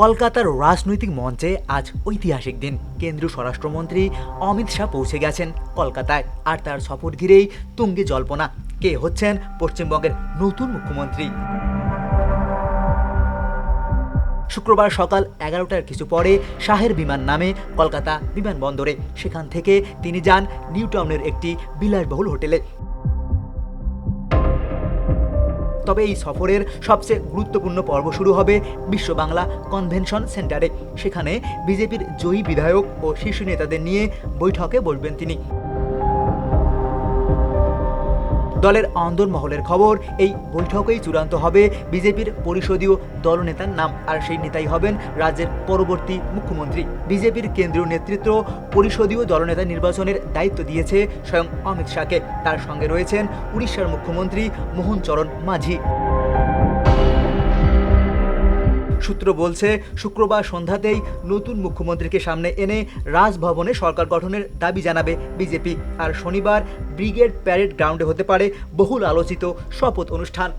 কলকাতার রাজনৈতিক মঞ্চে আজ ঐতিহাসিক দিন। কেন্দ্রীয় স্বরাষ্ট্রমন্ত্রী অমিত শাহ পৌঁছে গেছেন কলকাতায়, আর তার সফর ঘিরেই তুঙ্গে জল্পনা কে হচ্ছেন পশ্চিমবঙ্গের নতুন মুখ্যমন্ত্রী। শুক্রবার সকাল 11টার কিছু পরে শাহের বিমান নামে কলকাতা বিমানবন্দরে। সেখান থেকে তিনি যান নিউ টাউনের একটি বিলাসবহুল হোটেলে। তবে এই সফরের সবচেয়ে গুরুত্বপূর্ণ পর্ব শুরু হবে বিশ্ব বাংলা কনভেনশন সেন্টারে। সেখানে বিজেপির জয়ী বিধায়ক ও শীর্ষ নেতাদের নিয়ে বৈঠকে বসবেন তিনি। দলের অন্দরমহলের খবর, এই বৈঠকেই চূড়ান্ত হবে বিজেপির পরিষদীয় দলনেতার নাম, আর সেই নেতাই হবেন রাজ্যের পরবর্তী মুখ্যমন্ত্রী। বিজেপির কেন্দ্রীয় নেতৃত্ব পরিষদীয় দলনেতা নির্বাচনের দায়িত্ব দিয়েছে স্বয়ং অমিত শাহকে। তার সঙ্গে রয়েছেন উড়িষ্যার মুখ্যমন্ত্রী মোহন চরণ মাঝি। সূত্র বলছে, শুক্রবার সন্ধ্যাতেই নতুন মুখ্যমন্ত্রীকে সামনে এনে রাজভবনে সরকার গঠনের দাবি জানাবে বিজেপি। আর শনিবার ব্রিগেড প্যারেড গ্রাউন্ডে হতে পারে বহুল আলোচিত শপথ অনুষ্ঠান।